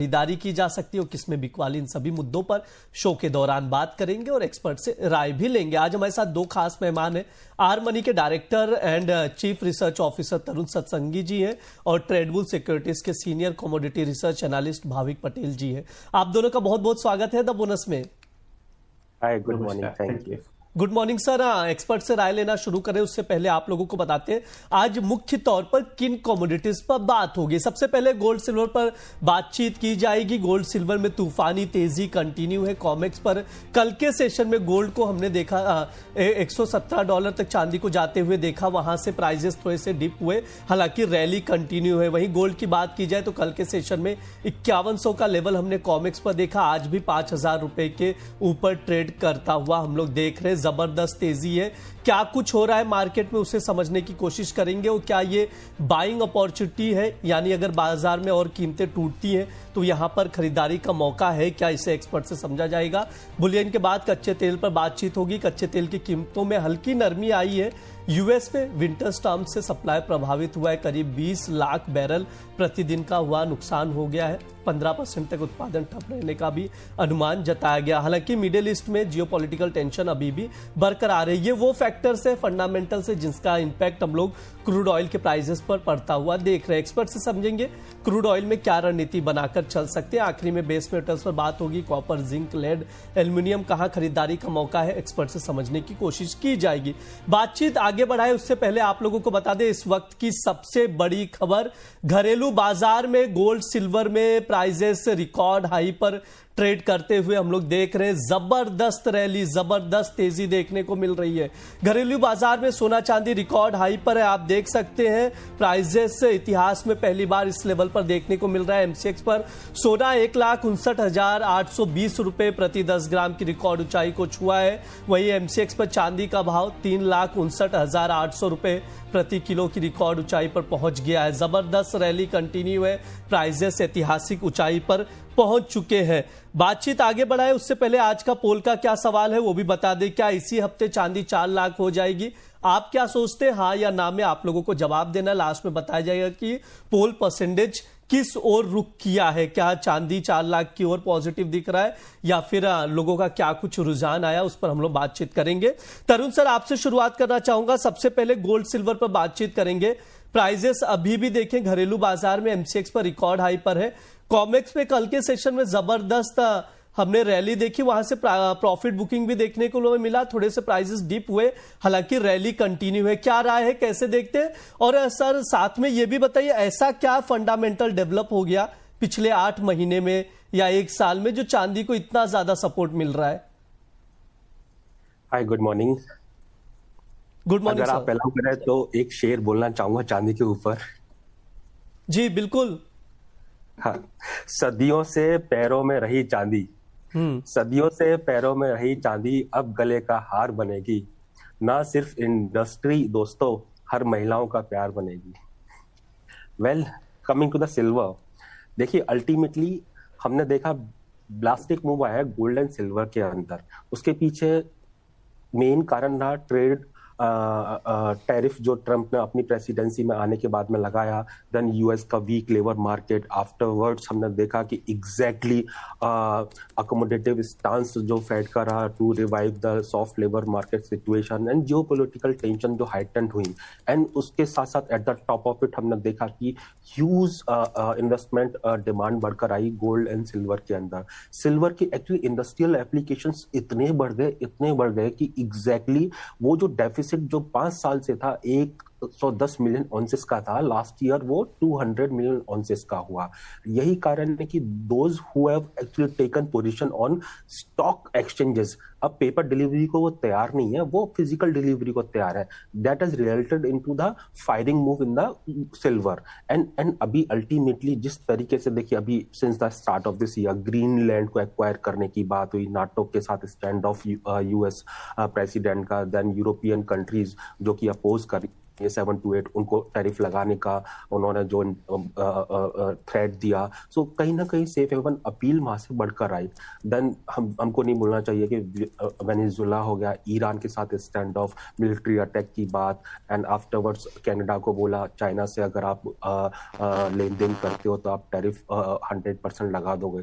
खरीदारी की जा सकती है और किसमें बिकवाली, इन सभी मुद्दों पर शो के दौरान बात करेंगे और एक्सपर्ट से राय भी लेंगे। आज हमारे साथ दो खास मेहमान हैं। आर मनी के director and chief research officer Tarun Satsangi ji हैं और ट्रेडबुल सिक्योरिटीज के senior commodity research analyst Bhavik Patel ji हैं। आप दोनों का बहुत बहुत स्वागत है द बोनस में। Hi, good morning, thank you. Good morning sir. Expert से राय लेना शुरू करें उससे पहले आप लोगों को बताते हैं आज मुख्य तौर पर किन कमोडिटीज पर बात होगी। सबसे पहले गोल्ड सिल्वर पर बातचीत की जाएगी। गोल्ड सिल्वर में तूफानी तेजी कंटिन्यू है। कॉमेक्स पर कल के सेशन में गोल्ड को हमने देखा $117 तक चांदी को जाते हुए देखा, वहां से प्राइजेस थोड़े से डिप हुए, हालांकि रैली कंटिन्यू है। वहीं गोल्ड की बात की जाए तो कल के सेशन में 5100 का लेवल हमने कॉमेक्स पर देखा, आज भी 5000 रुपए के ऊपर ट्रेड करता हुआ हम लोग देख रहे हैं। जबरदस्त तेजी है। क्या कुछ हो रहा है मार्केट में उसे समझने की कोशिश करेंगे और क्या ये बाइंग अपॉर्चुनिटी है, यानी अगर बाजार में और कीमतें टूटती हैं तो यहां पर खरीदारी का मौका है क्या, इसे एक्सपर्ट से समझा जाएगा। बुलियन के बाद कच्चे तेल पर बातचीत होगी। कच्चे तेल की कीमतों में हल्की नरमी आई है। यूएस में विंटर स्टॉर्म से सप्लाई प्रभावित हुआ है। करीब 20 लाख बैरल प्रतिदिन का हुआ नुकसान हो गया है। 15% तक उत्पादन ठप रहने का भी अनुमान जताया गया। हालांकि मिडिल ईस्ट में जियोपॉलिटिकल टेंशन अभी भी बरकरार है। ये वो फैक्टर्स है फंडामेंटल से जिसका इंपैक्ट हम लोग क्रूड ऑयल के प्राइसेस पर पड़ता हुआ देख रहे हैं। एक्सपर्ट से समझेंगे क्रूड ऑयल में क्या रणनीति बनाकर चल सकते हैं। आखिरी में बेस मेटल्स पर बात होगी। कॉपर, जिंक, लेड, एल्यूमिनियम कहां खरीदारी का मौका है, एक्सपर्ट से समझने की कोशिश की जाएगी। बातचीत आगे बढ़ाए उससे पहले आप लोगों को बता दें इस वक्त की सबसे बड़ी खबर, घरेलू बाजार में गोल्ड सिल्वर में प्राइजेस रिकॉर्ड हाई पर ट्रेड करते हुए हम लोग देख रहे हैं। जबरदस्त रैली, जबरदस्त तेजी देखने को मिल रही है। घरेलू बाजार में सोना चांदी रिकॉर्ड हाई पर है। आप देख सकते हैं प्राइजेस इतिहास में पहली बार इस लेवल पर देखने को मिल रहा है। एमसीएक्स पर सोना 1,59,820 रुपए प्रति 10 ग्राम की रिकॉर्ड ऊंचाई को छुआ है। वहीं एमसीएक्स पर चांदी का भाव 3,59,800 रुपए प्रति किलो की रिकॉर्ड ऊंचाई पर पहुंच गया है। जबरदस्त रैली कंटिन्यू है। प्राइजेस ऐतिहासिक ऊंचाई पर पहुंच चुके हैं। बातचीत आगे बढ़ाए उससे पहले आज का पोल का क्या सवाल है वो भी बता दें। क्या इसी हफ्ते चांदी 4 लाख हो जाएगी? आप क्या सोचते हैं, हाँ या ना में आप लोगों को जवाब देना। लास्ट में बताया जाएगा कि पोल परसेंटेज किस ओर रुख किया है। क्या चांदी 4 लाख की ओर पॉजिटिव दिख रहा है या फिर लोगों का क्या कुछ रुझान आया, उस पर हम लोग बातचीत करेंगे। तरुण सर, आपसे शुरुआत करना चाहूंगा। सबसे पहले गोल्ड सिल्वर पर बातचीत करेंगे। प्राइजेस अभी भी देखें घरेलू बाजार में एमसीएक्स पर रिकॉर्ड हाई पर है। कॉमेक्स पे कल के सेशन में जबरदस्त हमने रैली देखी, वहां से प्रॉफिट बुकिंग भी देखने को मिला। थोड़े से प्राइसेस डिप हुए, हालांकि रैली कंटिन्यू है। क्या राय है, कैसे देखते हैं? और सर साथ में ये भी बताइए ऐसा क्या फंडामेंटल डेवलप हो गया पिछले 8 महीने में या 1 साल में जो चांदी को इतना ज्यादा सपोर्ट मिल रहा है? हाय, गुड मॉर्निंग। Good morning. अगर आप अलाउ करें तो एक शेर बोलना चाहूंगा चांदी के ऊपर। जी बिल्कुल। हाँ, सदियों से पैरों में रही चांदी, सदियों से पैरों में रही चांदी अब गले का हार बनेगी। ना सिर्फ इंडस्ट्री दोस्तों, हर महिलाओं का प्यार बनेगी। Well, coming to the silver, देखिए अल्टीमेटली हमने देखा ब्लास्टिक मूव आया है गोल्ड एंड सिल्वर के अंदर। उसके पीछे मेन कारण रहा ट्रेड टैरिफ जो ट्रंप ने अपनी प्रेसिडेंसी में आने के बाद में लगाया। देन यूएस का वीक लेबर मार्केट, आफ्टरवर्ड्स हमने देखा कि एग्जैक्टली अकोमोडेटिव स्टांस जो फेड का रहा to revive the soft labour market situation and geopolitical tension जो हाइटेंड हुई। एंड उसके साथ साथ at the top of it हमने देखा कि ह्यूज इन्वेस्टमेंट डिमांड बढ़कर आई गोल्ड एंड सिल्वर के अंदर। सिल्वर की एक्चुअली इंडस्ट्रियल एप्लीकेशंस इतने बढ़ गए कि एग्जैक्टली वो जो डेफिसिट जो 5 साल से था 110 मिलियन ऑन्सेस का था, लास्ट ईयर वो 200 मिलियन ऑन्सेस का हुआ। यही कारण है कि those who have actually taken position on stock exchanges, अब पेपर डिलीवरी को वो तैयार नहीं है, वो फिजिकल डिलीवरी को तैयार है। That has resulted into the firing move in the silver. And अभी अल्टीमेटली जिस तरीके से देखिए अभी since the start of this year Greenland को एक्वायर करने की बात हुई, नाटो के साथ स्टैंड ऑफ यूएस प्रेसिडेंट का, देन यूरोपियन कंट्रीज जो कि अपोज कर 728 उनको टैरिफ लगाने का उन्होंने जो थ्रेट दिया, सो कहीं ना कहीं सेफ हेवन अपील वहां से बढ़कर आई। देन हमको नहीं भूलना चाहिए कि वेनेजुएला हो गया, ईरान के साथ स्टैंड ऑफ, मिलिट्री अटैक की बात, एंड आफ्टरवर्ड्स कनाडा को बोला चाइना से अगर आप लेन देन करते हो तो आप टैरिफ 100% लगा दोगे।